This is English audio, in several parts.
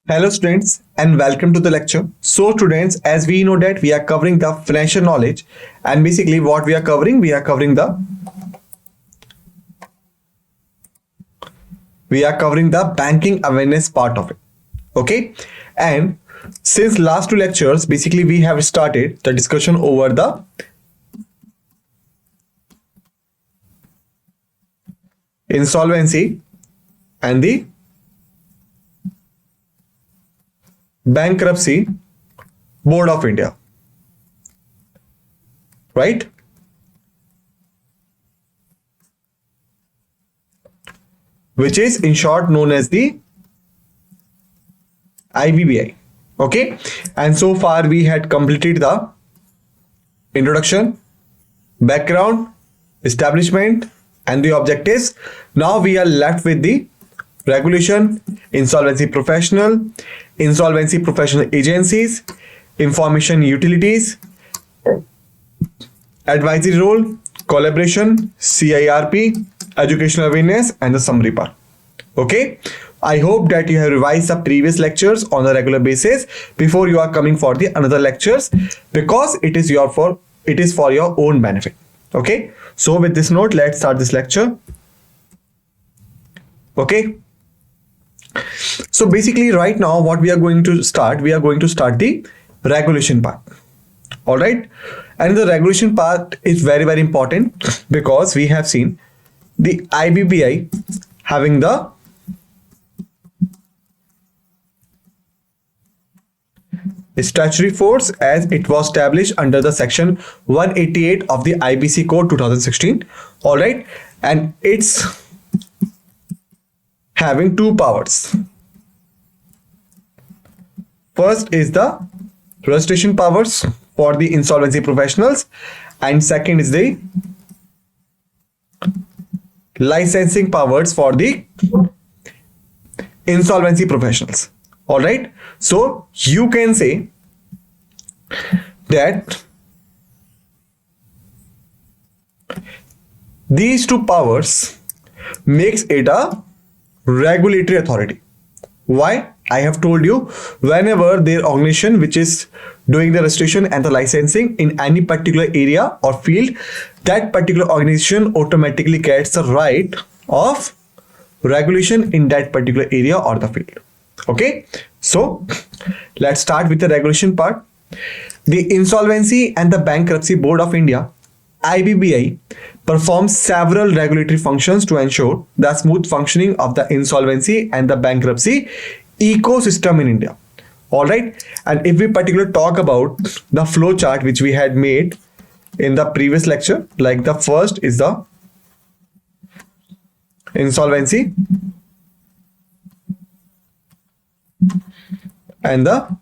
Hello students and welcome to the lecture. So students, as we know that we are covering the financial knowledge, and basically what we are covering the banking awareness part of it. Okay? And since last two lectures, basically we have started the discussion over the insolvency and the bankruptcy board of India, right? Which is in short known as the IBBI. Okay, and so far we had completed the introduction, background, establishment, and the objectives. Now we are left with the regulation, insolvency professional agencies, information utilities, advisory role, collaboration, CIRP, educational awareness, and the summary part. Okay, I hope that you have revised the previous lectures on a regular basis before you are coming for the another lectures, because it is for your own benefit. Okay, so with this note, let's start this lecture. Okay, so basically right now what we are going to start the regulation part. All right, and the regulation part is very important because we have seen the IBBI having the statutory force as it was established under the section 188 of the IBC code 2016. All right, and it's having two powers. First is the registration powers for the insolvency professionals, and second is the licensing powers for the insolvency professionals. All right, so you can say that these two powers makes it a regulatory authority. Why? I have told you, whenever their organization which is doing the registration and the licensing in any particular area or field, that particular organization automatically gets the right of regulation in that particular area or the field. Okay, so let's start with the regulation part. The Insolvency and the Bankruptcy Board of India, IBBI, performs several regulatory functions to ensure the smooth functioning of the insolvency and the bankruptcy ecosystem in India. All right, and if we particularly talk about the flow chart which we had made in the previous lecture, like the first is the insolvency and the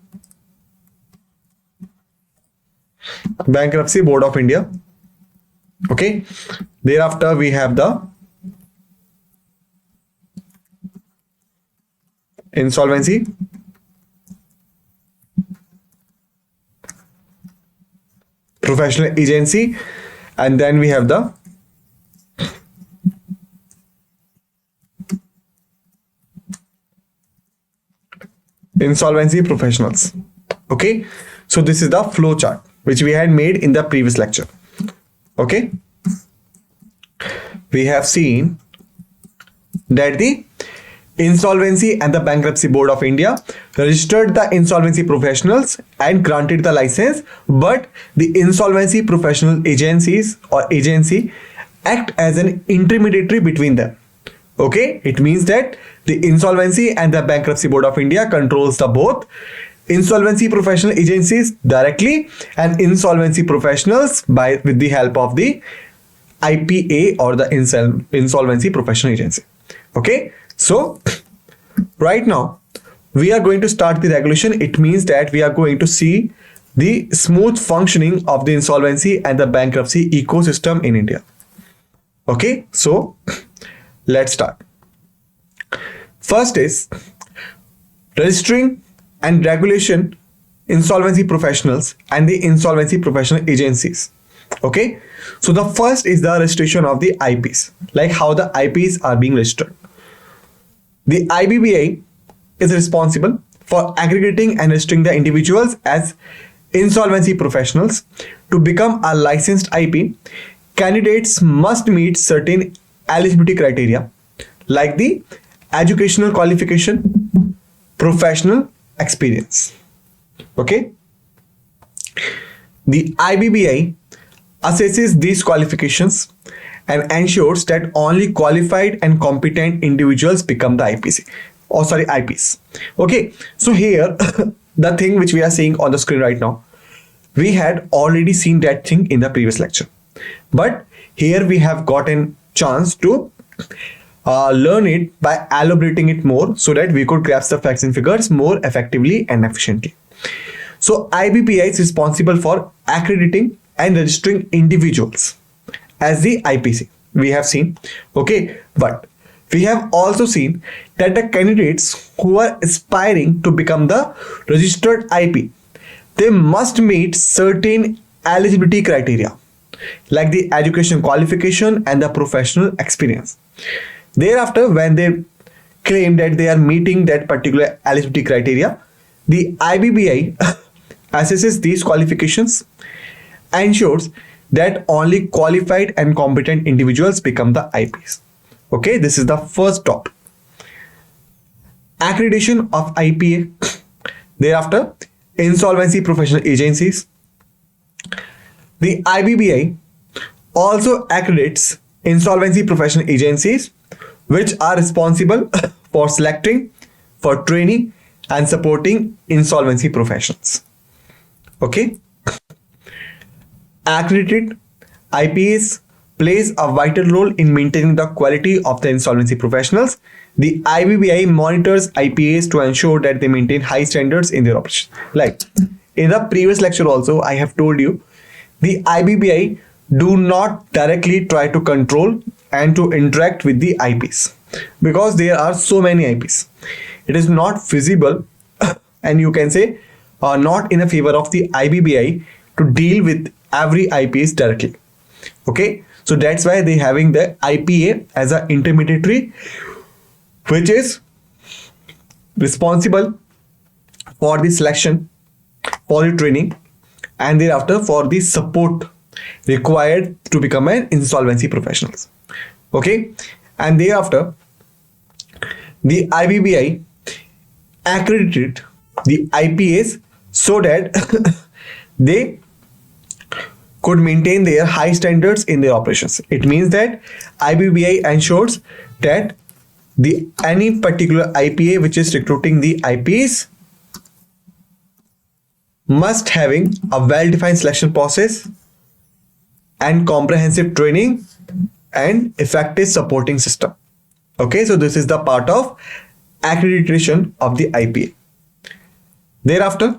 bankruptcy board of India. Okay, thereafter we have the insolvency, professional agency, and then we have the insolvency professionals. Okay, so this is the flow chart which we had made in the previous lecture. Okay, we have seen that the Insolvency and the Bankruptcy Board of India registered the insolvency professionals and granted the license, but the insolvency professional agencies or agency act as an intermediary between them. Okay, it means that the Insolvency and the Bankruptcy Board of India controls the both insolvency professional agencies directly and insolvency professionals with the help of the IPA or the insolvency professional agency. Okay, so right now we are going to start the regulation. It means that we are going to see the smooth functioning of the insolvency and the bankruptcy ecosystem in India. Okay, so let's start. First is registering and regulation insolvency professionals and the insolvency professional agencies. Okay, so the first is the registration of the IPs, like how the IPs are being registered. The IBBI is responsible for accrediting and registering the individuals as insolvency professionals. To become a licensed IP, candidates must meet certain eligibility criteria like the educational qualification, professional experience. Okay. The IBBI assesses these qualifications and ensures that only qualified and competent individuals become the IPs. Okay, so here the thing which we are seeing on the screen right now, we had already seen that thing in the previous lecture, but here we have gotten chance to learn it by elaborating it more so that we could grasp the facts and figures more effectively and efficiently. So IBPI is responsible for accrediting and registering individuals as the IPC. We have seen, okay, but we have also seen that the candidates who are aspiring to become the registered IP, they must meet certain eligibility criteria like the education qualification and the professional experience. Thereafter, when they claim that they are meeting that particular eligibility criteria, the IBBI assesses these qualifications, ensures that only qualified and competent individuals become the IPs. Okay, this is the first top. Accreditation of IPA. Thereafter, insolvency professional agencies. The IBBI also accredits insolvency professional agencies which are responsible for selecting, for training and supporting insolvency professionals. Okay. Accredited IPAs plays a vital role in maintaining the quality of the insolvency professionals. The IBBI monitors IPAs to ensure that they maintain high standards in their operations. Like in the previous lecture also, I have told you, the IBBI do not directly try to control and to interact with the IPs because there are so many IPs. It is not feasible and you can say not in a favor of the IBBI to deal with every IPs directly. Okay, so that's why they having the IPA as an intermediary which is responsible for the selection, for the training and thereafter for the support required to become an insolvency professionals. Okay, and thereafter the IBBI accredited the IPAs so that they could maintain their high standards in their operations. It means that IBBI ensures that the any particular IPA which is recruiting the IPs must having a well-defined selection process and comprehensive training and effective supporting system. Okay, so this is the part of accreditation of the IPA. Thereafter,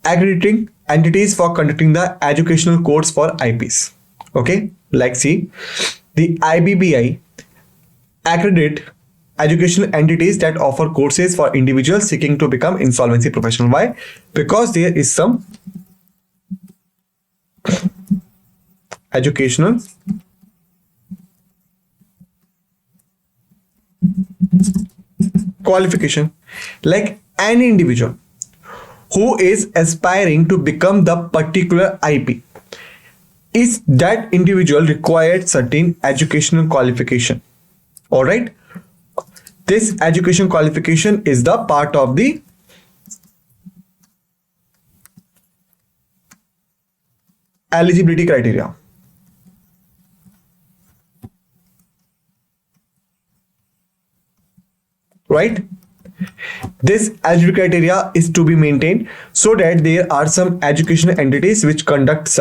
accrediting entities for conducting the educational course for IPs. Okay, like see, the IBBI accredit educational entities that offer courses for individuals seeking to become insolvency professional. Why? Because there is some educational qualification, like any individual who is aspiring to become the particular IP, is that individual required certain educational qualification. All right, this education qualification is the part of the eligibility criteria. Right, this eligibility criteria is to be maintained so that there are some educational entities which conduct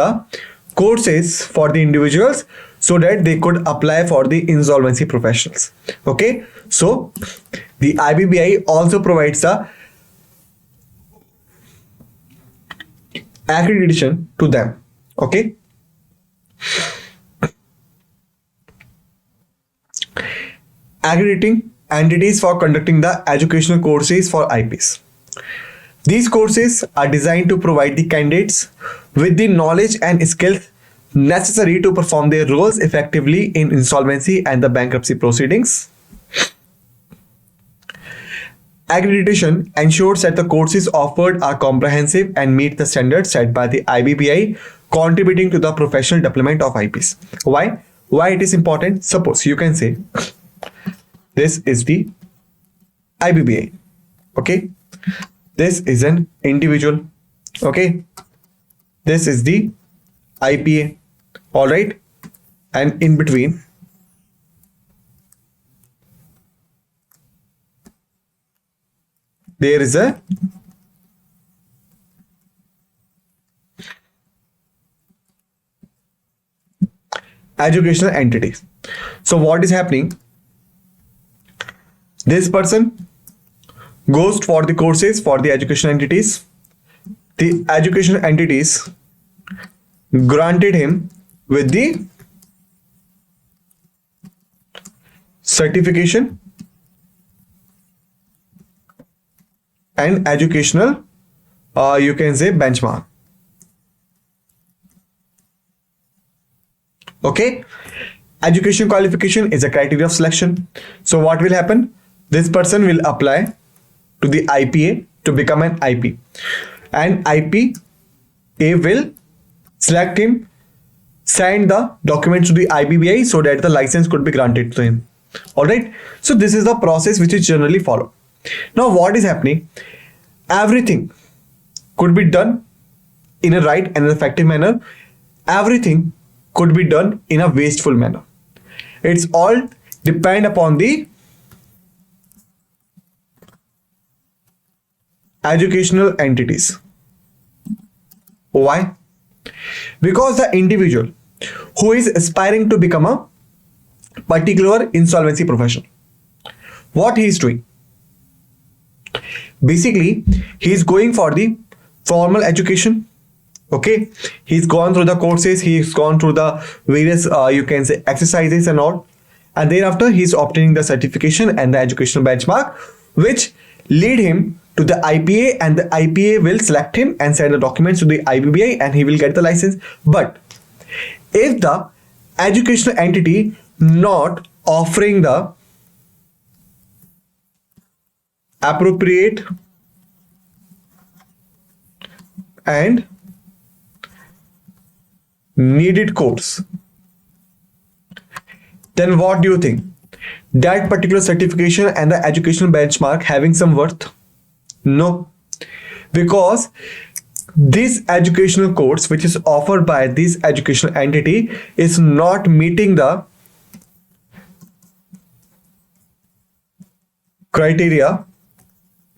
courses for the individuals so that they could apply for the insolvency professionals. Okay, so the IBBI also provides a accreditation to them. Okay, accrediting entities for conducting the educational courses for IPs. These courses are designed to provide the candidates with the knowledge and skills necessary to perform their roles effectively in insolvency and the bankruptcy proceedings. Accreditation ensures that the courses offered are comprehensive and meet the standards set by the IBBI, contributing to the professional development of IPs. Why? Why it is important? Suppose you can say this is the IBBI. Okay. This is an individual. Okay. This is the IPA. All right. And in between, there is a educational entity. So what is happening? This person goes for the courses for the educational entities. The educational entities granted him with the certification and educational, you can say, benchmark. Okay. Education qualification is a criteria of selection. So what will happen? This person will apply to the IPA to become an IP, and IPA will select him, send the documents to the IBBI so that the license could be granted to him. All right. So this is the process which is generally followed. Now what is happening? Everything could be done in a right and an effective manner. Everything could be done in a wasteful manner. It's all depend upon the educational entities. Why? Because the individual who is aspiring to become a particular insolvency professional, what he is doing? Basically, he is going for the formal education. Okay, he's gone through the courses, he's gone through the various you can say exercises and all, and thereafter he's obtaining the certification and the educational benchmark, which lead him to the IPA, and the IPA will select him and send the documents to the IBBI, and he will get the license. But if the educational entity not offering the appropriate and needed course, then what do you think? That particular certification and the educational benchmark having some worth? No, because this educational course which is offered by this educational entity is not meeting the criteria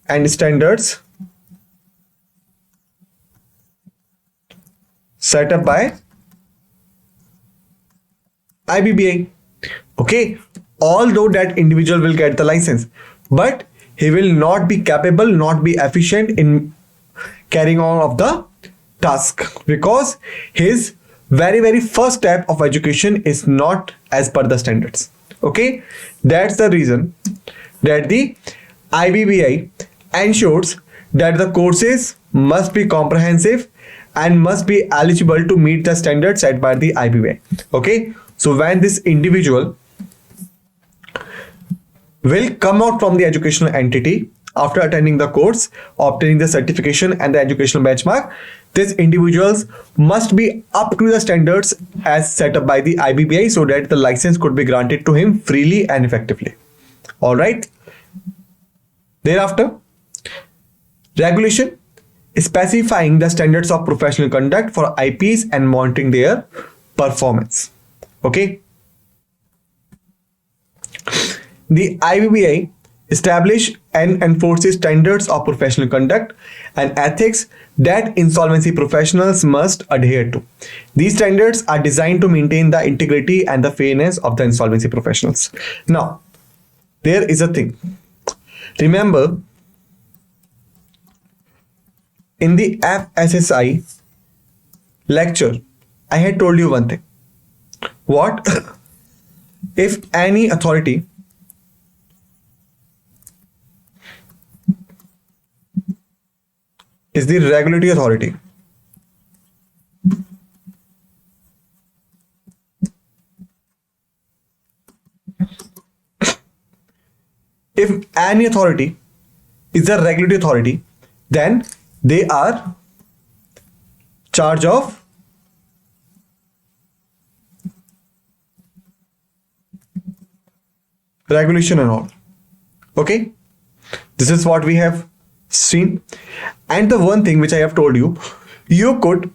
and standards set up by IBBI. Okay, although that individual will get the license, but he will not be capable, not be efficient in carrying on of the task, because his very first step of education is not as per the standards. Okay, that's the reason that the IBBI ensures that the courses must be comprehensive and must be eligible to meet the standards set by the IBBI. Okay, so when this individual will come out from the educational entity after attending the course, obtaining the certification and the educational benchmark, these individuals must be up to the standards as set up by the IBBI so that the license could be granted to him freely and effectively. All right. Thereafter, regulation specifying the standards of professional conduct for IPs and monitoring their performance. Okay. The IBBI establish and enforces standards of professional conduct and ethics that insolvency professionals must adhere to. These standards are designed to maintain the integrity and the fairness of the insolvency professionals. Now, there is a thing. Remember, in the FSSI lecture, I had told you one thing. What? If any authority is the regulatory authority, if any authority is a regulatory authority, then they are charge of regulation and all. Okay, this is what we have seen. And the one thing which I have told you, you could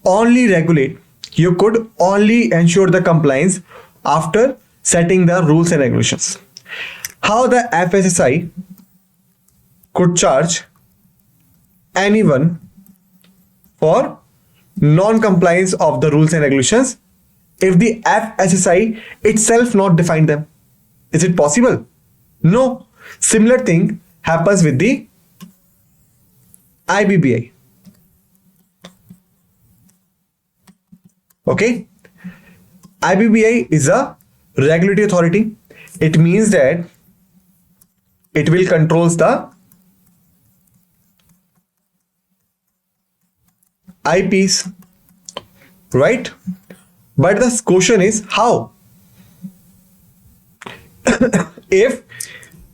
only regulate, you could only ensure the compliance after setting the rules and regulations. How the FSSI could charge anyone for non-compliance of the rules and regulations if the FSSI itself not defined them. Is it possible? No. Similar thing happens with the IBBI. Okay. IBBI is a regulatory authority. It means that it will controls the IPs, right? But the question is how? If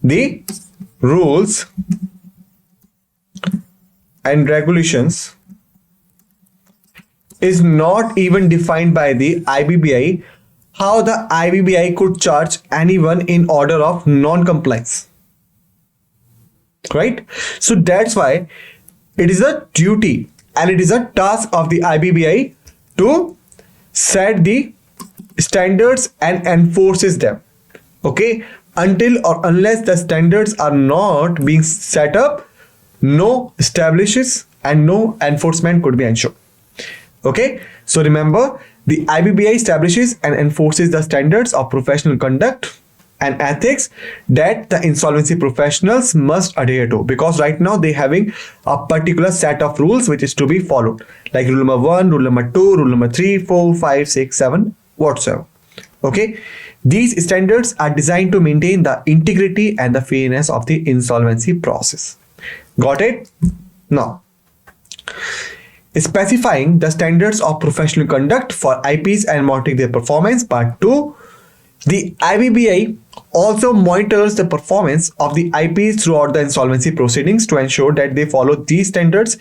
the rules and regulations is not even defined by the IBBI, how the IBBI could charge anyone in order of non-compliance, right? So that's why it is a duty and it is a task of the IBBI to set the standards and enforces them. Okay, until or unless the standards are not being set up, no establishes and no enforcement could be ensured. Okay, so remember, the IBBI establishes and enforces the standards of professional conduct and ethics that the insolvency professionals must adhere to, because right now they having a particular set of rules which is to be followed, like rule number 1, rule number 2, rule number 3, 4, 5, 6, 7, whatsoever. Okay, these standards are designed to maintain the integrity and the fairness of the insolvency process. Got it? Now, specifying the standards of professional conduct for IPs and monitoring their performance. Part 2. The IBBI also monitors the performance of the IPs throughout the insolvency proceedings to ensure that they follow these standards.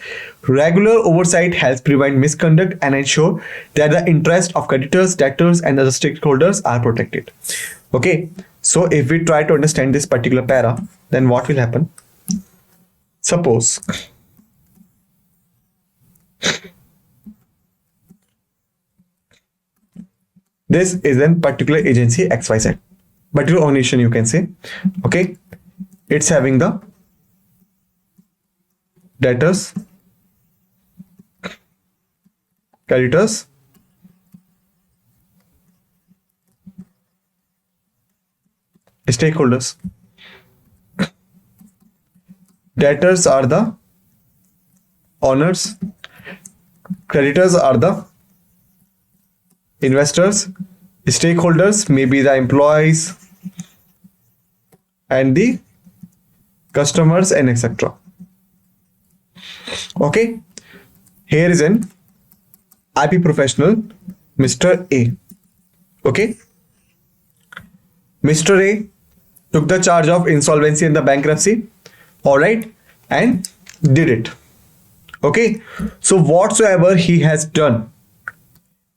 Regular oversight helps prevent misconduct and ensure that the interest of creditors, debtors, and other stakeholders are protected. Okay, so if we try to understand this particular para, then what will happen? Suppose this is a particular agency XYZ, particular organization you can say. Okay, it's having the debtors, creditors, stakeholders. Debtors are the owners, creditors are the investors, stakeholders may be the employees and the customers and etc. Okay, here is an IP professional, Mr. A. Okay, Mr. A took the charge of insolvency and the bankruptcy, all right, and did it. Okay, so whatsoever he has done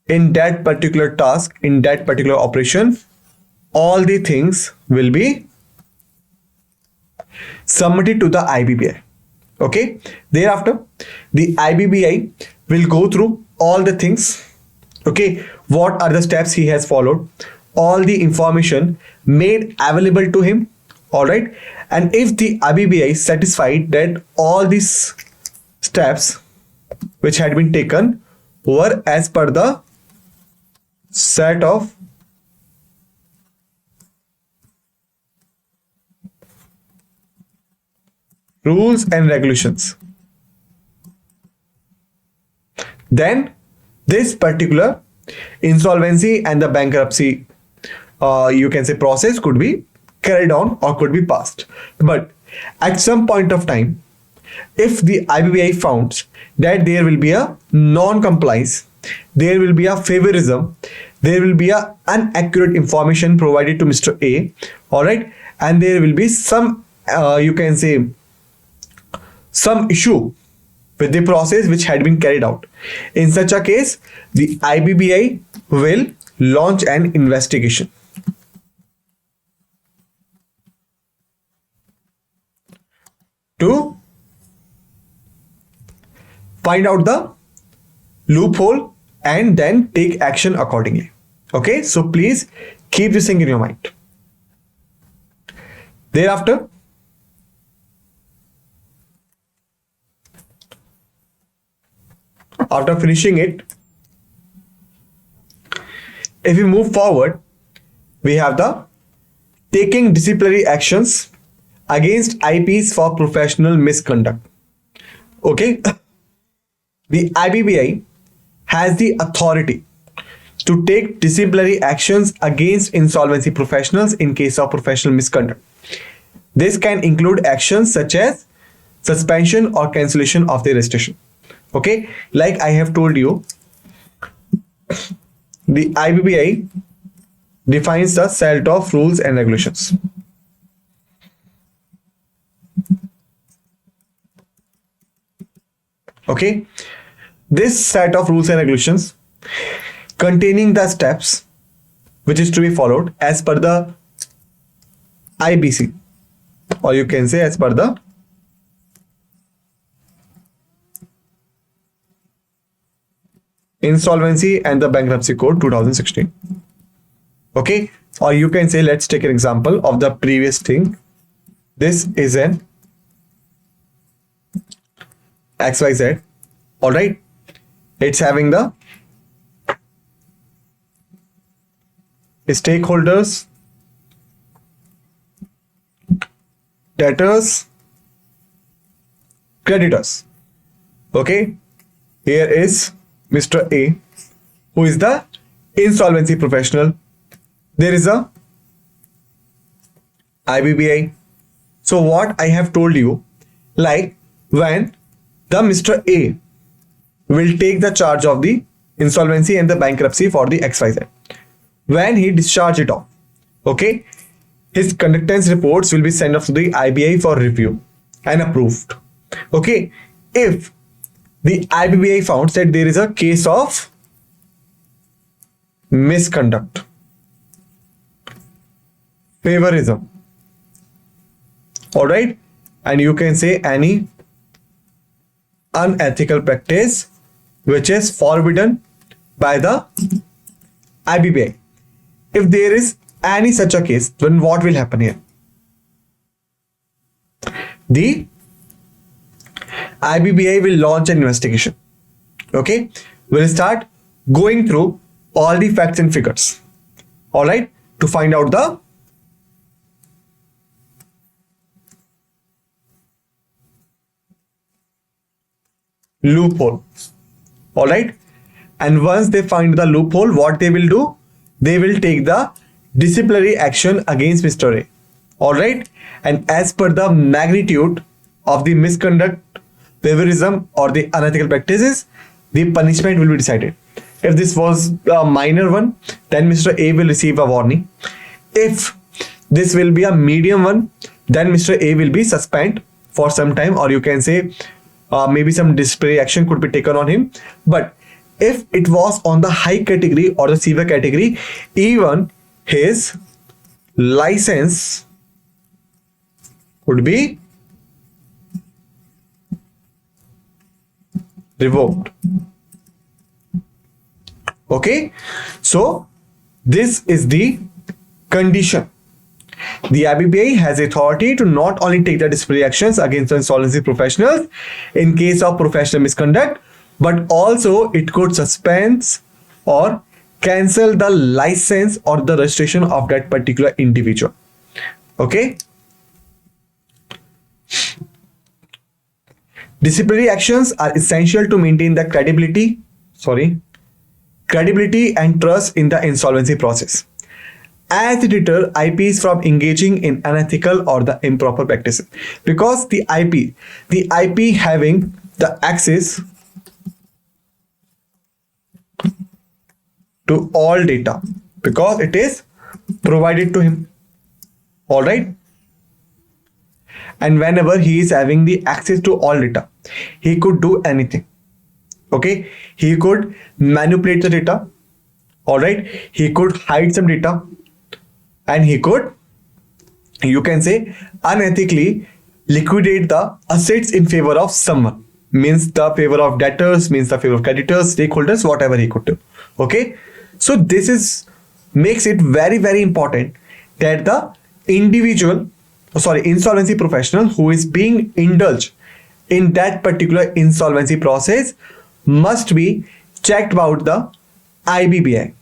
in that particular task, in that particular operation, all the things will be submitted to the IBBI. Okay, thereafter the IBBI will go through all the things. Okay, what are the steps he has followed, all the information made available to him, all right, and if the IBBI is satisfied that all these steps which had been taken were as per the set of rules and regulations, then this particular insolvency and the bankruptcy you can say process could be carried on or could be passed. But at some point of time, if the IBBI found that there will be a non-compliance, there will be a favorism, there will be a inaccurate information provided to Mr. A, all right, and there will be some you can say some issue with the process which had been carried out. In such a case, the IBBI will launch an investigation to find out the loophole and then take action accordingly. Okay, so please keep this thing in your mind. Thereafter, after finishing it, if we move forward, we have the taking disciplinary actions against IPs for professional misconduct. Okay, the IBBI has the authority to take disciplinary actions against insolvency professionals in case of professional misconduct. This can include actions such as suspension or cancellation of the registration. Okay, like I have told you, the IBBI defines the set of rules and regulations. Okay, this set of rules and regulations containing the steps which is to be followed as per the IBC, or you can say as per the Insolvency and the Bankruptcy Code 2016. Okay, or you can say, let's take an example of the previous thing. This is an XYZ. All right, it's having the stakeholders, debtors, creditors. Okay, here is Mr. A, who is the insolvency professional. There is a IBBI. So what I have told you, like when the Mr. A will take the charge of the insolvency and the bankruptcy for the XYZ, when he discharge it off, okay, his conductance reports will be sent off to the IBI for review and approved. Okay, if the IBBI found that there is a case of misconduct, favorism, all right, and you can say any unethical practice which is forbidden by the IBBI. If there is any such a case, then what will happen here? The IBBI will launch an investigation. Okay, we'll start going through all the facts and figures, all right, to find out the loophole. All right, and once they find the loophole, what they will do? They will take the disciplinary action against Mr. A. All right, and as per the magnitude of the misconduct, favorism, or the unethical practices, the punishment will be decided. If this was a minor one, then Mr. A will receive a warning. If this will be a medium one, then Mr. A will be suspended for some time, or you can say maybe some disciplinary action could be taken on him. But if it was on the high category or the severe category, even his license would be revoked. Okay, so this is the condition. The IBBI has authority to not only take the disciplinary actions against the insolvency professionals in case of professional misconduct, but also it could suspend or cancel the license or the registration of that particular individual. Okay, disciplinary actions are essential to maintain the credibility and trust in the insolvency process, as it deter IPs from engaging in unethical or the improper practices. Because the IP having the access to all data, because it is provided to him. All right, and whenever he is having the access to all data, he could do anything. Okay, he could manipulate the data. All right, he could hide some data, and he could, you can say, unethically liquidate the assets in favor of someone, means the favor of debtors, means the favor of creditors, stakeholders, whatever he could do. Okay, so this is makes it very, very important that the insolvency professional who is being indulged in that particular insolvency process must be checked about the IBBI.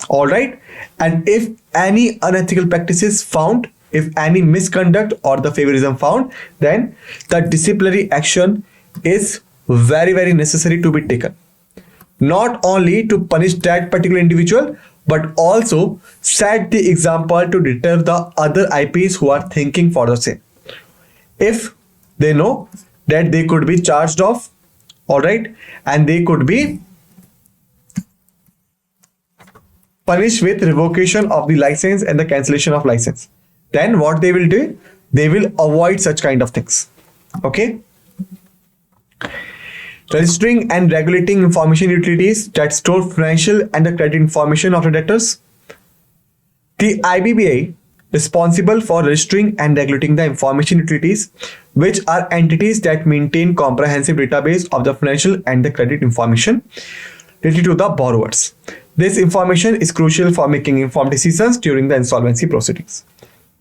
All right, and if any unethical practice is found, if any misconduct or the favorism found, then the disciplinary action is very, very necessary to be taken. Not only to punish that particular individual, but also set the example to deter the other IPs who are thinking for the same. If they know that they could be charged off, all right, and they could be punished with revocation of the license and the cancellation of license, then what they will do, they will avoid such kind of things. Okay, registering and regulating information utilities that store financial and the credit information of the debtors. The IBBI responsible for registering and regulating the information utilities, which are entities that maintain comprehensive database of the financial and the credit information related to the borrowers. This information is crucial for making informed decisions during the insolvency proceedings.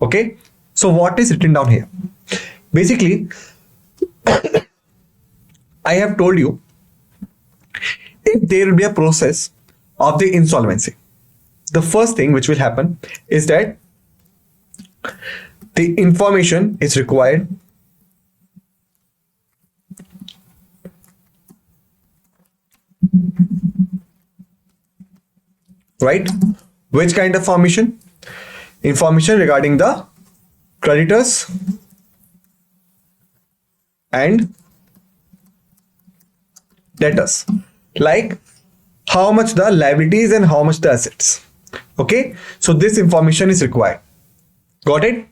Okay, so what is written down here? Basically, I have told you, if there will be a process of the insolvency, the first thing which will happen is that the information is required right? Which kind of information? Information regarding the creditors and debtors, like how much the liabilities and how much the assets. Okay, so this information is required. Got it?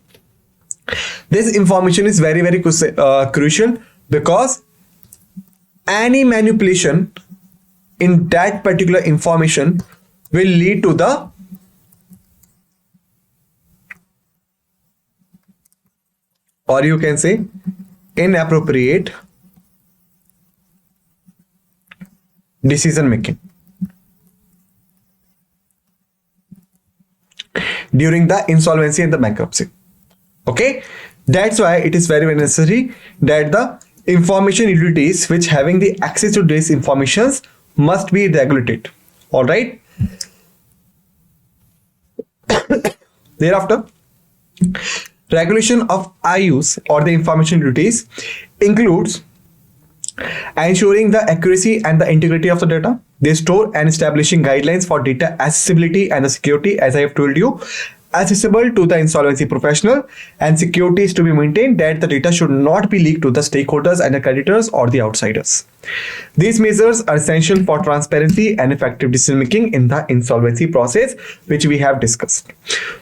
This information is very, very crucial, because any manipulation in that particular information will lead to the or you can say inappropriate decision making during the insolvency and the bankruptcy. Okay, that's why it is very, very necessary that the information utilities which having the access to these informations must be regulated. All right. Thereafter, regulation of IUs or the information utilities includes ensuring the accuracy and the integrity of the data. They store and establishing guidelines for data accessibility and the security, as I have told you, accessible to the insolvency professional, and security is to be maintained that the data should not be leaked to the stakeholders and the creditors or the outsiders. These measures are essential for transparency and effective decision making in the insolvency process, which we have discussed.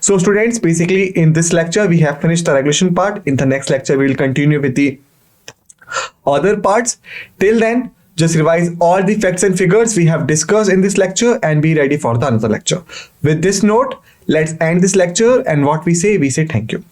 So students, basically in this lecture we have finished the regulation part. In the next lecture we will continue with the other parts. Till then, just revise all the facts and figures we have discussed in this lecture and be ready for the another lecture. With this note, let's end this lecture, and what we say thank you.